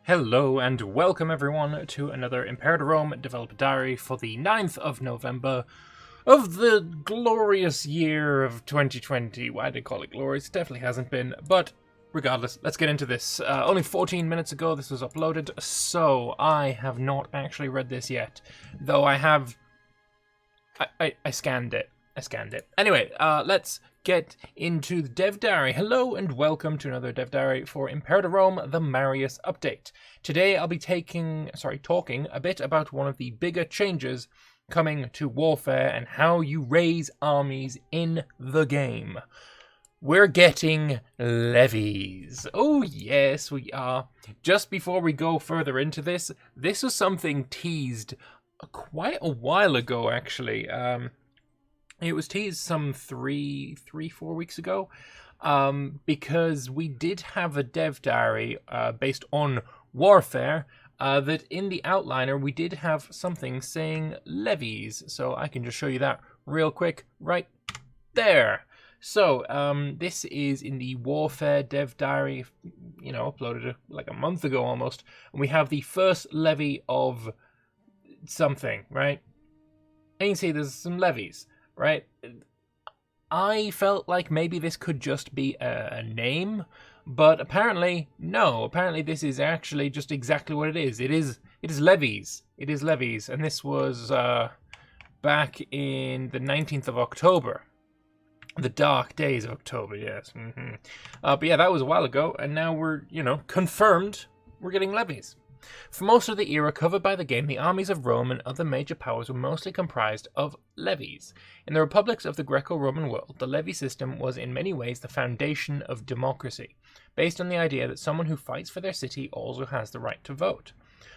Hello and welcome everyone to another Imperator Developer Diary for the 9th of November of the glorious year of 2020. Why did I call it glorious? It definitely hasn't been, but regardless, let's get into this. Only 14 minutes ago this was uploaded, so I have not actually read this yet, though I have... I scanned it. Anyway, let's get into the Dev Diary. Hello and welcome to another Dev Diary for Imperator Rome, the Marius update. Today I'll be talking a bit about one of the bigger changes coming to warfare and how you raise armies in the game. We're getting levies. Oh yes, we are. Just before we go further into this was something teased quite a while ago, actually. It was teased some 4 weeks ago, because we did have a dev diary based on warfare, that in the outliner we did have something saying levies. So I can just show you that real quick right there. So this is in the warfare dev diary, uploaded like a month ago almost. And we have the first levy of something, right? And you can see there's some levies. Right, I felt like maybe this could just be a name, but apparently no. Apparently this is actually just exactly what it is. It is levies. It is levies, and this was back in the 19th of October, the dark days of October. Yes, but yeah, that was a while ago, and now we're confirmed we're getting levies. For most of the era covered by the game, the armies of Rome and other major powers were mostly comprised of levies. In the republics of the Greco-Roman world, the levy system was in many ways the foundation of democracy, based on the idea that someone who fights for their city also has the right to vote.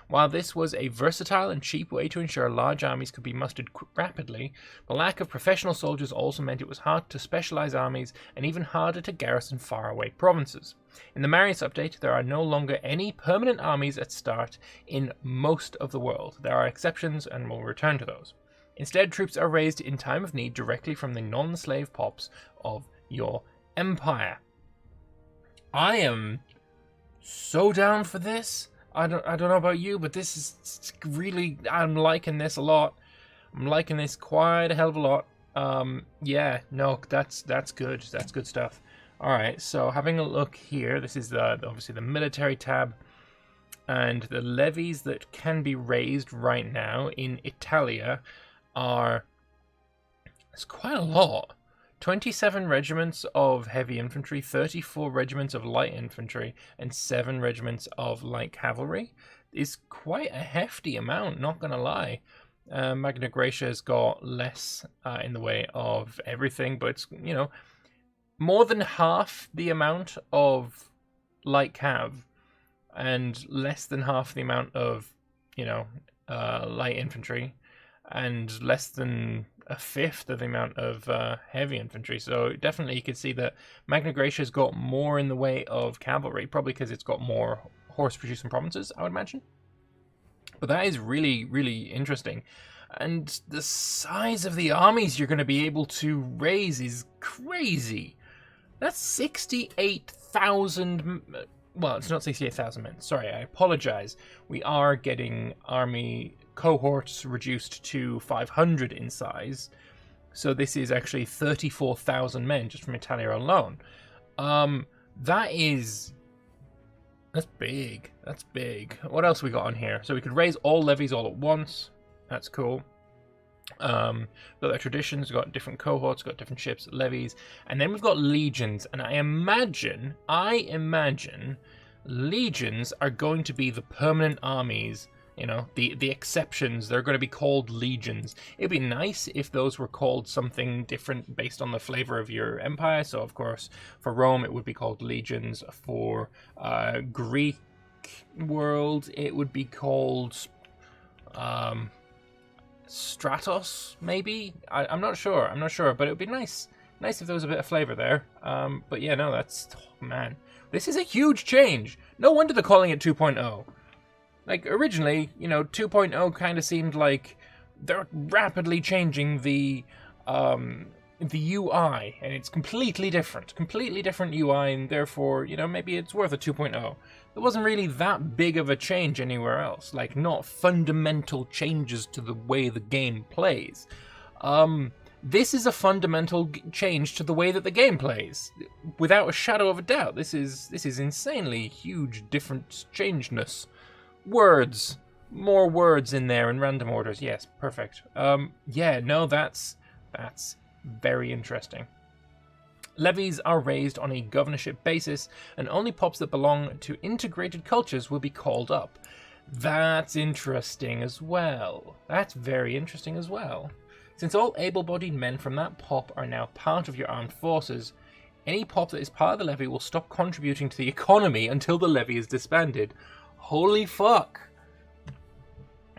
While this was a versatile and cheap way to ensure large armies could be mustered rapidly, the lack of professional soldiers also meant it was hard to specialize armies and even harder to garrison faraway provinces. In the Marius update, there are no longer any permanent armies at start in most of the world. There are exceptions, and we'll return to those. Instead, troops are raised in time of need directly from the non-slave pops of your empire. I am so down for this. I don't know about you, but this is really, I'm liking this a lot. I'm liking this quite a hell of a lot. Yeah, no, that's good. That's good stuff. All right, so having a look here, this is obviously the military tab, and the levies that can be raised right now in Italia it's quite a lot. 27 regiments of heavy infantry, 34 regiments of light infantry, and 7 regiments of light cavalry is quite a hefty amount, not gonna lie. Magna Graecia's got less in the way of everything, but it's, more than half the amount of light cav and less than half the amount of, light infantry, and less than a fifth of the amount of heavy infantry. So definitely you could see that Magna Graecia's got more in the way of cavalry, probably because it's got more horse-producing provinces, I would imagine. But that is really, really interesting. And the size of the armies you're going to be able to raise is crazy. That's 68,000... Well, it's not 68,000 men. Sorry, I apologize. We are getting army cohorts reduced to 500 in size. So this is actually 34,000 men just from Italia alone. That's big. That's big. What else we got on here? So we could raise all levies all at once. That's cool. Got their traditions, got different cohorts, got different ships, levies, and then we've got legions. And I imagine legions are going to be the permanent armies. The exceptions, they're going to be called legions. It'd be nice if those were called something different based on the flavor of your empire. So, of course, for Rome, it would be called legions. For Greek world, it would be called Stratos, maybe? I'm not sure. But it would be nice if there was a bit of flavor there. But yeah, no, man. This is a huge change. No wonder they're calling it 2.0. Like, originally, 2.0 kind of seemed like they're rapidly changing the UI, and it's completely different UI, and therefore, maybe it's worth a 2.0. there wasn't really that big of a change anywhere else. Like, not fundamental changes to the way the game plays. This is a fundamental change to the way that the game plays, without a shadow of a doubt. This is insanely huge, different changeness. Words, more words in there in random orders. Yes, perfect. Yeah, no, that's very interesting. Levies are raised on a governorship basis, and only pops that belong to integrated cultures will be called up. That's interesting as well. That's very interesting as well. Since all able-bodied men from that pop are now part of your armed forces, any pop that is part of the levy will stop contributing to the economy until the levy is disbanded. Holy fuck!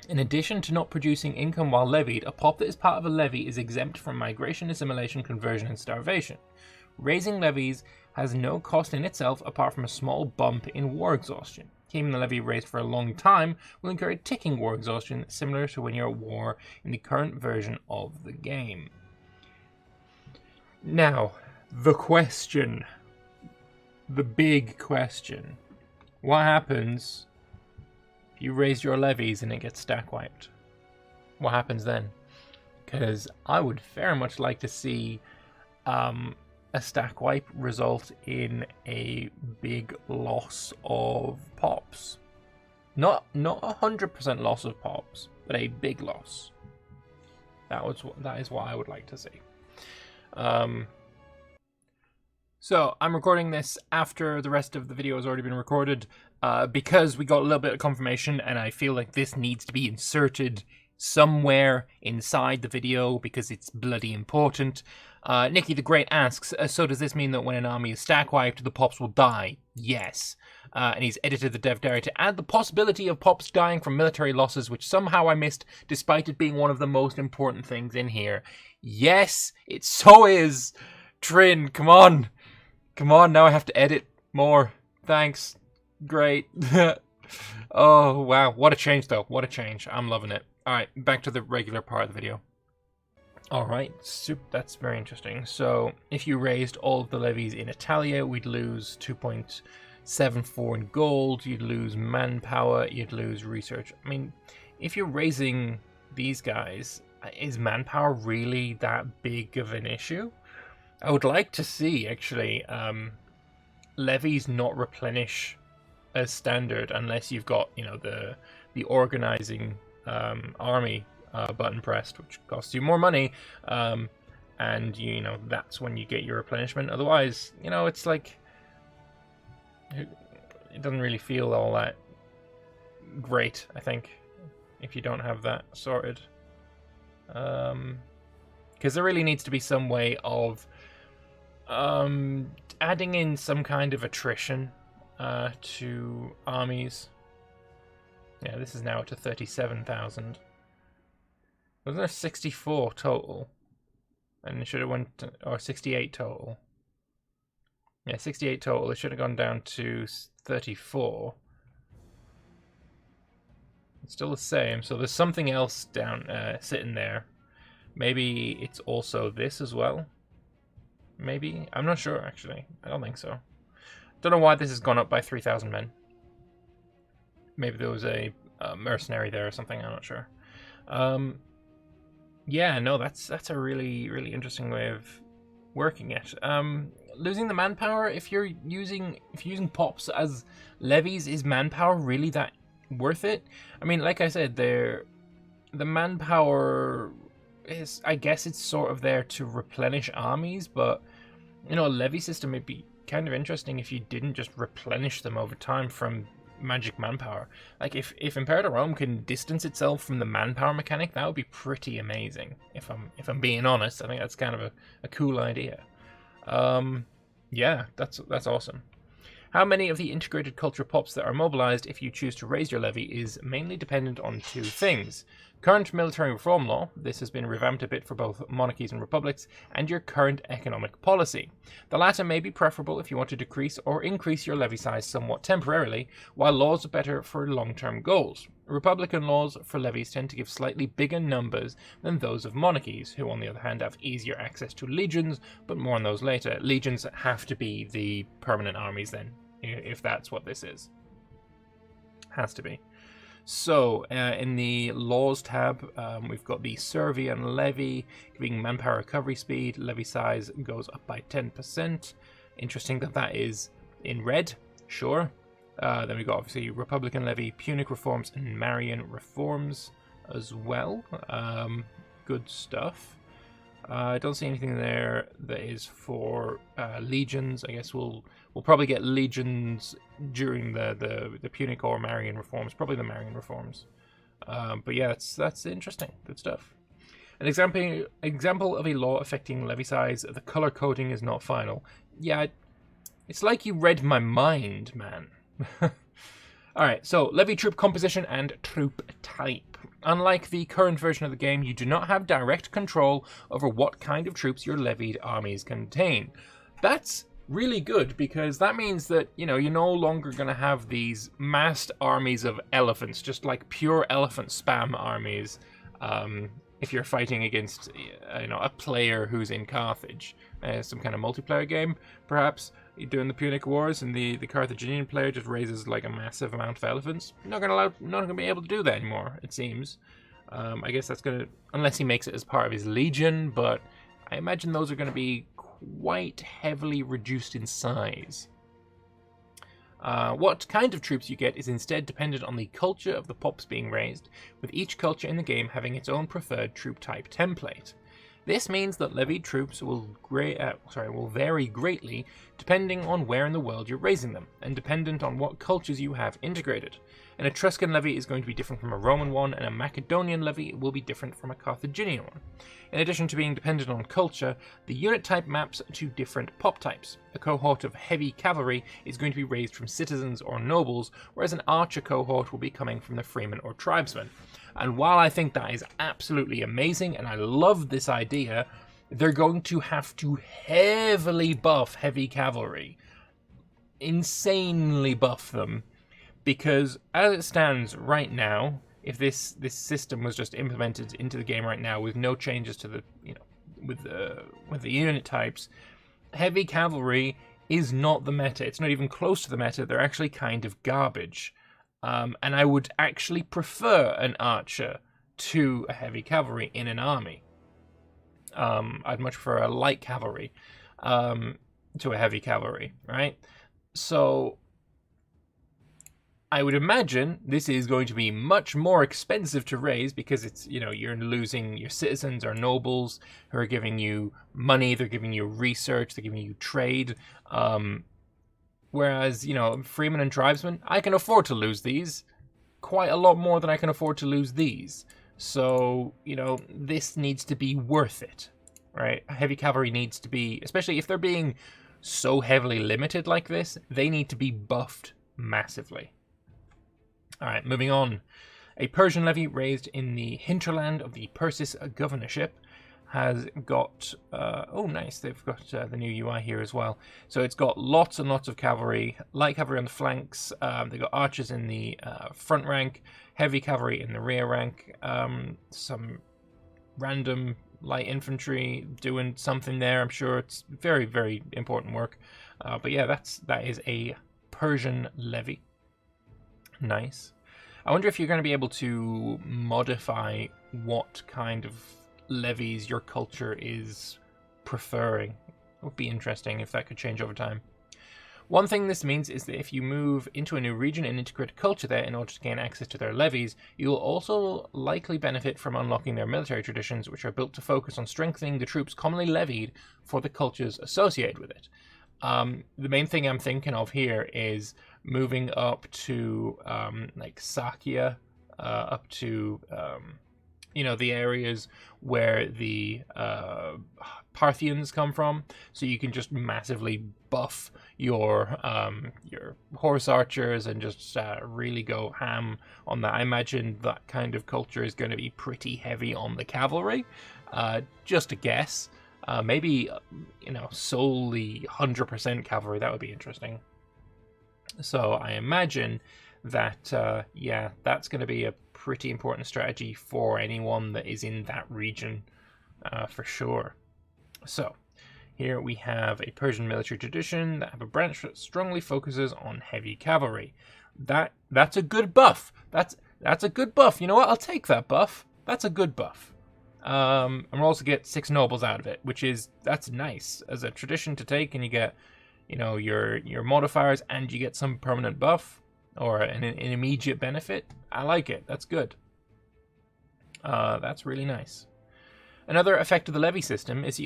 In addition to not producing income while levied, a pop that is part of a levy is exempt from migration, assimilation, conversion, and starvation. Raising levies has no cost in itself apart from a small bump in war exhaustion. Keeping the levy raised for a long time will incur a ticking war exhaustion similar to when you're at war in the current version of the game. Now, the question. The big question. What happens if you raise your levies and it gets stack wiped? What happens then? Because I would very much like to see a stack wipe result in a big loss of pops. Not 100% loss of pops, but a big loss. That is what I would like to see. So I'm recording this after the rest of the video has already been recorded, because we got a little bit of confirmation, and I feel like this needs to be inserted somewhere inside the video because it's bloody important. Nikki the Great asks, so does this mean that when an army is stack wiped, the pops will die? Yes. And he's edited the dev diary to add the possibility of pops dying from military losses, which somehow I missed, despite it being one of the most important things in here. Yes, it so is. Trin, come on. Come on, now I have to edit more. Thanks. Great. Oh, wow. What a change, though. What a change. I'm loving it. Alright, back to the regular part of the video. Alright, that's very interesting. So, if you raised all of the levies in Italia, we'd lose 2.74 in gold, you'd lose manpower, you'd lose research. I mean, if you're raising these guys, is manpower really that big of an issue? I would like to see, actually, levies not replenish as standard unless you've got, you know, the organizing army button pressed, which costs you more money, and you know that's when you get your replenishment. Otherwise, you know, it's like it doesn't really feel all that great, I think, if you don't have that sorted, because there really needs to be some way of adding in some kind of attrition to armies. Yeah, this is now to 37,000. Wasn't there 64 total? And it should have went to, or 68 total. Yeah, 68 total. It should have gone down to 34. It's still the same, so there's something else down sitting there. Maybe it's also this as well. Maybe? I'm not sure, actually. I don't think so. Don't know why this has gone up by 3,000 men. Maybe there was a mercenary there or something, I'm not sure. Yeah, no, that's a really, really interesting way of working it. Losing the manpower, if you're using pops as levies, is manpower really that worth it? I mean, like I said, the manpower is, I guess it's sort of there to replenish armies, but you know, a levy system would be kind of interesting if you didn't just replenish them over time from magic manpower. Like if Imperator Rome can distance itself from the manpower mechanic, that would be pretty amazing. If I'm being honest, I think that's kind of a cool idea. Yeah, that's awesome. How many of the integrated culture pops that are mobilized if you choose to raise your levy is mainly dependent on two things. Current military reform law, this has been revamped a bit for both monarchies and republics, and your current economic policy. The latter may be preferable if you want to decrease or increase your levy size somewhat temporarily, while laws are better for long-term goals. Republican laws for levies tend to give slightly bigger numbers than those of monarchies, who on the other hand have easier access to legions, but more on those later. Legions have to be the permanent armies then, if that's what this is. Has to be. So, in the Laws tab, we've got the Servian Levy, giving manpower recovery speed. Levy size goes up by 10%. Interesting that that is in red, sure. Then we've got, obviously, Republican Levy, Punic Reforms, and Marian Reforms as well. Good stuff. I don't see anything there that is for legions. I guess we'll probably get legions during the Punic or Marian reforms. Probably the Marian reforms. But yeah, that's interesting. Good stuff. An example of a law affecting levy size. The color coding is not final. Yeah, it's like you read my mind, man. Alright, so levy troop composition and troop type. Unlike the current version of the game, you do not have direct control over what kind of troops your levied armies contain. That's really good, because that means that, you know, you're no longer going to have these massed armies of elephants, just like pure elephant spam armies, if you're fighting against, you know, a player who's in Carthage. Some kind of multiplayer game, perhaps. You're doing the Punic Wars, and the Carthaginian player just raises like a massive amount of elephants. Not gonna be able to do that anymore, it seems. I guess that's gonna, unless he makes it as part of his legion, but I imagine those are gonna be quite heavily reduced in size. What kind of troops you get is instead dependent on the culture of the pops being raised, with each culture in the game having its own preferred troop type template. This means that levied troops will vary greatly depending on where in the world you're raising them, and dependent on what cultures you have integrated. An Etruscan levy is going to be different from a Roman one, and a Macedonian levy will be different from a Carthaginian one. In addition to being dependent on culture, the unit type maps to different pop types. A cohort of heavy cavalry is going to be raised from citizens or nobles, whereas an archer cohort will be coming from the freemen or tribesmen. And while I think that is absolutely amazing, and I love this idea, they're going to have to heavily buff heavy cavalry. Insanely buff them. Because as it stands right now, if this system was just implemented into the game right now with no changes to the, you know, with the unit types, heavy cavalry is not the meta. It's not even close to the meta. They're actually kind of garbage. And I would actually prefer an archer to a heavy cavalry in an army. I'd much prefer a light cavalry to a heavy cavalry, right? So I would imagine this is going to be much more expensive to raise, because it's, you know, you're losing your citizens or nobles who are giving you money, they're giving you research, they're giving you trade. Whereas, you know, freemen and tribesmen, I can afford to lose these quite a lot more than I can afford to lose these. So, you know, this needs to be worth it, right? Heavy cavalry needs to be, especially if they're being so heavily limited like this, they need to be buffed massively. All right, moving on. A Persian levy raised in the hinterland of the Persis governorship has got, oh nice, they've got the new UI here as well. So it's got lots and lots of cavalry, light cavalry on the flanks, they've got archers in the front rank, heavy cavalry in the rear rank, some random light infantry doing something there. I'm sure it's very, very important work. But yeah, that is a Persian levy. Nice. I wonder if you're going to be able to modify what kind of levies your culture is preferring. It would be interesting if that could change over time. One thing this means is that if you move into a new region and integrate culture there in order to gain access to their levies, you will also likely benefit from unlocking their military traditions, which are built to focus on strengthening the troops commonly levied for the cultures associated with it. The main thing I'm thinking of here is moving up to like Sakya, up to you know, the areas where the Parthians come from, so you can just massively buff your horse archers and just really go ham on that. I imagine that kind of culture is going to be pretty heavy on the cavalry. Just a guess. Maybe, you know, solely 100% cavalry. That would be interesting. So I imagine that, yeah, that's going to be a pretty important strategy for anyone that is in that region, for sure. So here we have a Persian military tradition that have a branch that strongly focuses on heavy cavalry. That That's a good buff. That's a good buff. You know what? I'll take that buff. That's a good buff. And we'll also get 6 nobles out of it, that's nice as a tradition to take, and you get, your modifiers, and you get some permanent buff or an immediate benefit. I like it. That's good. That's really nice. Another effect of the levy system is that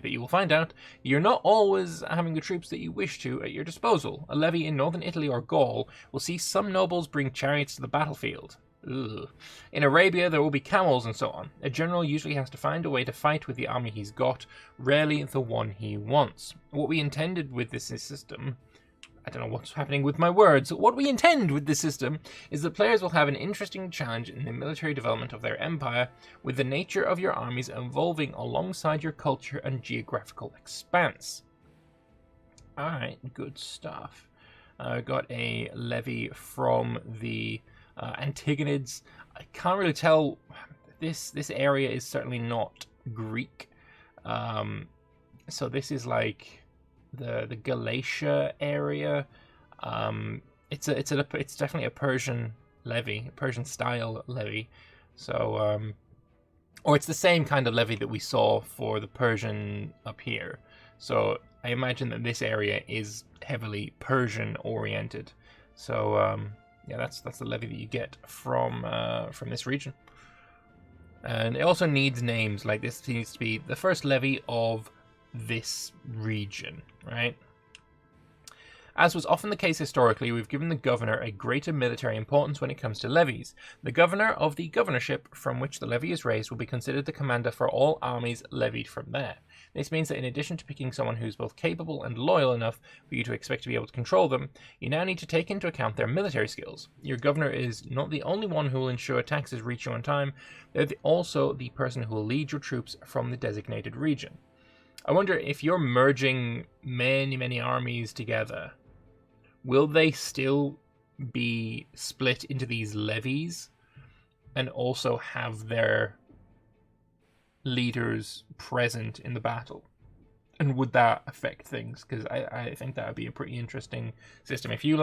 you will find out you're not always having the troops that you wish to at your disposal. A levy in northern Italy or Gaul will see some nobles bring chariots to the battlefield. Ugh. In Arabia, there will be camels and so on. A general usually has to find a way to fight with the army he's got, rarely the one he wants. What we intended with this system... I don't know what's happening with my words. What we intend with this system is that players will have an interesting challenge in the military development of their empire, with the nature of your armies evolving alongside your culture and geographical expanse. Alright, good stuff. Got a levy from the Antigonids. I can't really tell. This area is certainly not Greek. So this is like the Galatia area. It's definitely a Persian levy, a Persian style levy. So or it's the same kind of levy that we saw for the Persian up here. So I imagine that this area is heavily Persian oriented. So yeah, that's the levy that you get from this region. And it also needs names. Like, this needs to be the first levy of this region, right? As was often the case historically, we've given the governor a greater military importance when it comes to levies. The governor of the governorship from which the levy is raised will be considered the commander for all armies levied from there. This means that in addition to picking someone who's both capable and loyal enough for you to expect to be able to control them, you now need to take into account their military skills. Your governor is not the only one who will ensure taxes reach you on time, they're also the person who will lead your troops from the designated region. I wonder if you're merging many armies together, will they still be split into these levies and also have their leaders present in the battle? And would that affect things? Because I think that would be a pretty interesting system. If you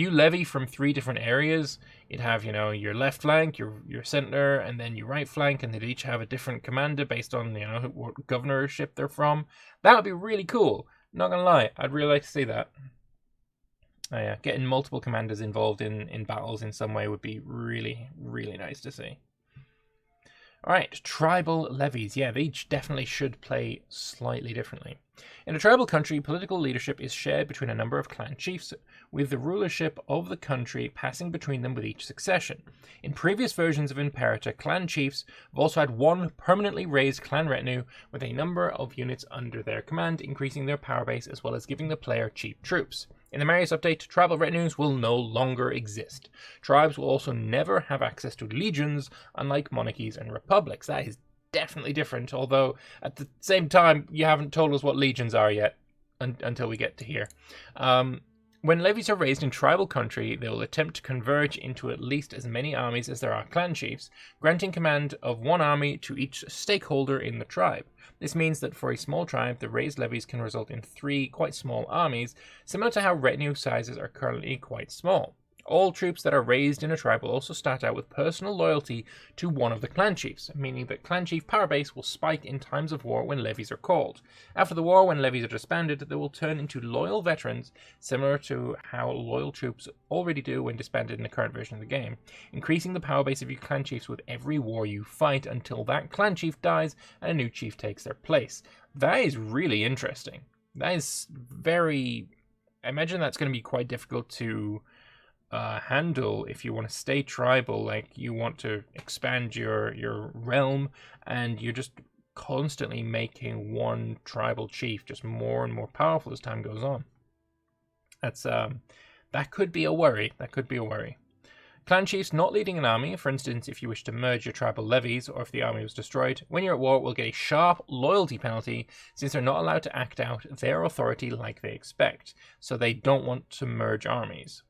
levy from 3 different areas, you'd have, your left flank, your center, and then your right flank, and they'd each have a different commander based on, what governorship they're from. That would be really cool. Not gonna lie, I'd really like to see that. Yeah, getting multiple commanders involved in battles in some way would be really nice to see. Alright, tribal levies. Yeah, they definitely should play slightly differently. In a tribal country, political leadership is shared between a number of clan chiefs, with the rulership of the country passing between them with each succession. In previous versions of Imperator, clan chiefs have also had one permanently raised clan retinue with a number of units under their command, increasing their power base as well as giving the player cheap troops. In the Marius update, tribal retinues will no longer exist. Tribes will also never have access to legions, unlike monarchies and republics. That is definitely different, although at the same time, you haven't told us what legions are yet, until we get to here. When levies are raised in tribal country, they will attempt to converge into at least as many armies as there are clan chiefs, granting command of one army to each stakeholder in the tribe. This means that for a small tribe, the raised levies can result in 3 quite small armies, similar to how retinue sizes are currently quite small. All troops that are raised in a tribe will also start out with personal loyalty to one of the clan chiefs, meaning that clan chief power base will spike in times of war when levies are called. After the war, when levies are disbanded, they will turn into loyal veterans, similar to how loyal troops already do when disbanded in the current version of the game, increasing the power base of your clan chiefs with every war you fight until that clan chief dies and a new chief takes their place. That is really interesting. That is very... I imagine that's going to be quite difficult to handle if you want to stay tribal. Like, you want to expand your realm, and you're just constantly making one tribal chief just more and more powerful as time goes on. That's that could be a worry. Clan chiefs not leading an army, for instance, if you wish to merge your tribal levies or if the army was destroyed, when you're at war will get a sharp loyalty penalty, since they're not allowed to act out their authority like they expect, so they don't want to merge armies.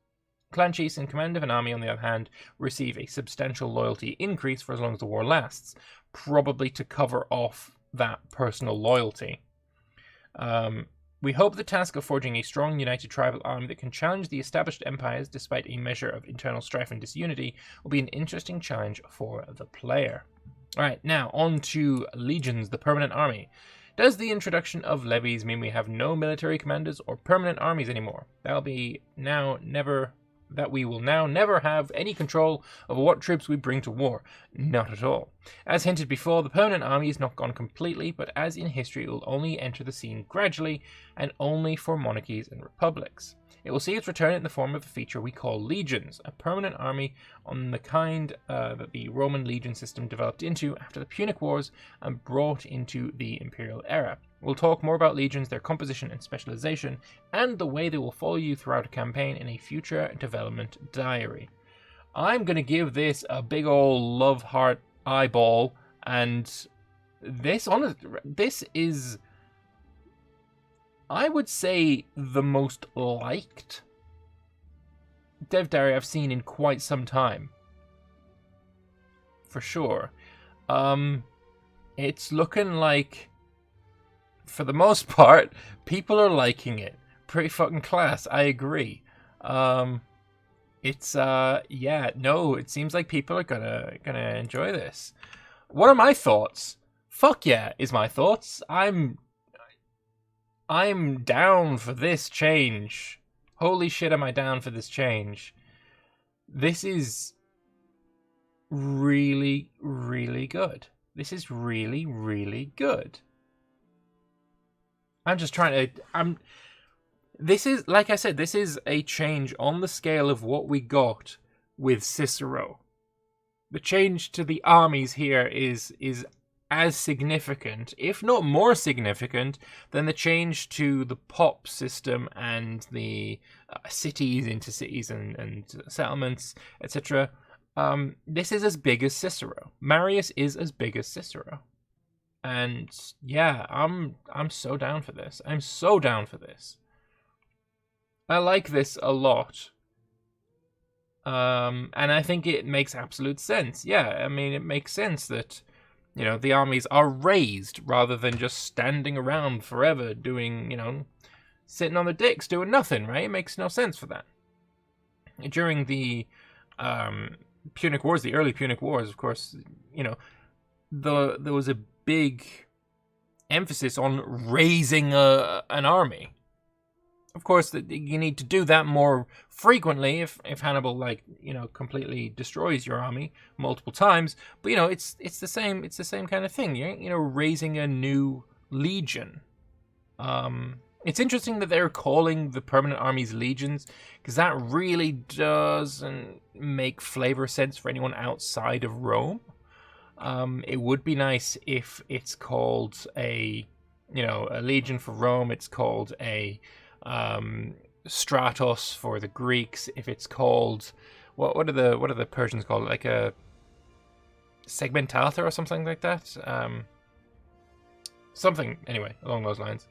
Clan chiefs in command of an army, on the other hand, receive a substantial loyalty increase for as long as the war lasts, probably to cover off that personal loyalty. We hope the task of forging a strong, united tribal army that can challenge the established empires despite a measure of internal strife and disunity will be an interesting challenge for the player. Alright, now on to legions, the permanent army. Does the introduction of levies mean we have no military commanders or permanent armies anymore? That we will now never have any control over what troops we bring to war. Not at all. As hinted before, the permanent army is not gone completely, but as in history, it will only enter the scene gradually, and only for monarchies and republics. It will see its return in the form of a feature we call legions, a permanent army on the kind that the Roman legion system developed into after the Punic Wars and brought into the imperial era. We'll talk more about legions, their composition and specialization, and the way they will follow you throughout a campaign in a future development diary. I'm going to give this a big ol' love heart eyeball, and this is, I would say, the most liked dev diary I've seen in quite some time. For sure. It's looking like, for the most part, people are liking it. Pretty fucking class, I agree. It seems like people are gonna enjoy this. What are my thoughts? Fuck yeah, is my thoughts. I'm down for this change. Holy shit, am I down for this change. This is really, really good. This is really, really good. I'm just trying to... This is, like I said, this is a change on the scale of what we got with Cicero. The change to the armies here is as significant, if not more significant, than the change to the pop system and the cities into cities and settlements, etc. This is as big as Cicero. Marius is as big as Cicero. And yeah, I'm so down for this. I'm so down for this. I like this a lot. And I think it makes absolute sense. Yeah, I mean, it makes sense that, you know, the armies are raised rather than just standing around forever doing, you know, sitting on their dicks doing nothing, right? It makes no sense for that. During the Punic Wars, the early Punic Wars, of course, you know, there was a big emphasis on raising an army. Of course, you need to do that more frequently if Hannibal, like, you know, completely destroys your army multiple times. But, you know, it's the same kind of thing. You know, raising a new legion. It's interesting that they're calling the permanent armies legions, because that really doesn't make flavor sense for anyone outside of Rome. It would be nice if it's called a legion for Rome. It's called a Stratos for the Greeks. If it's called what are the Persians called? Like a segmentata or something like that. Something anyway along those lines.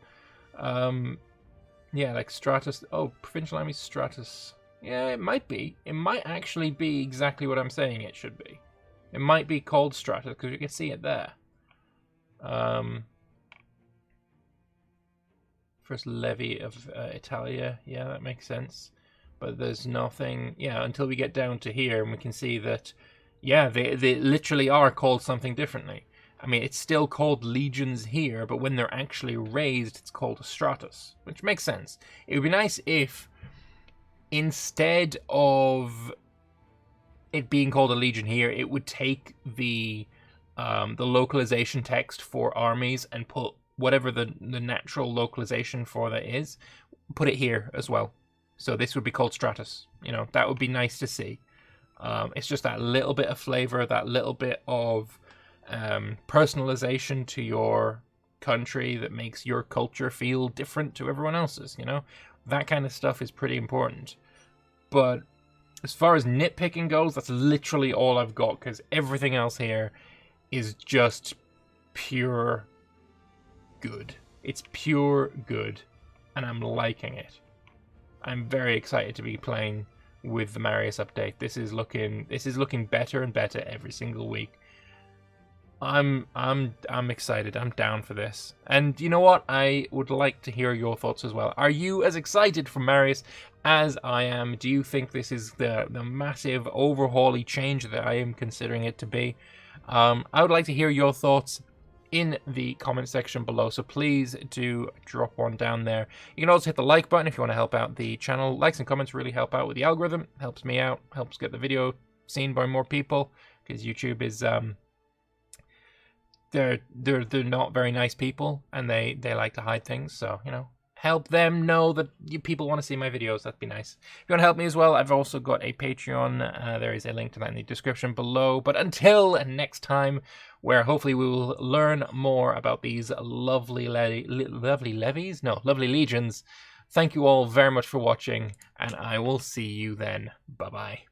Yeah, like Stratus. Oh, provincial army Stratus. Yeah, it might be. It might actually be exactly what I'm saying it should be. It might be called Stratus because you can see it there. First levy of Italia. Yeah, that makes sense. But there's nothing... Yeah, until we get down to here and we can see that, yeah, they literally are called something differently. I mean, it's still called legions here, but when they're actually raised, it's called a stratus, which makes sense. It would be nice if, instead of it being called a legion here, it would take the localization text for armies and put whatever the natural localization for that is, put it here as well. So this would be called Stratus. You know, that would be nice to see. It's just that little bit of flavor, that little bit of personalization to your country that makes your culture feel different to everyone else's, you know? That kind of stuff is pretty important. But as far as nitpicking goes, that's literally all I've got, because everything else here is just pure good. It's pure good, and I'm liking it. I'm very excited to be playing with the Marius update. This is looking better and better every single week. I'm excited. I'm down for this. And you know what? I would like to hear your thoughts as well. Are you as excited for Marius as I am? Do you think this is the massive overhauly change that I am considering it to be? I would like to hear your thoughts in the comment section below, so please do drop one down there. You can also hit the like button if you want to help out the channel. Likes and comments really help out with the algorithm, helps me out, helps get the video seen by more people, because YouTube is they're not very nice people, and they like to hide things, so you know, help them know that you people want to see my videos. That'd be nice. If you want to help me as well, I've also got a Patreon. There is a link to that in the description below. But until next time, where hopefully we will learn more about these lovely levies? No, lovely legions. Thank you all very much for watching, and I will see you then. Bye-bye.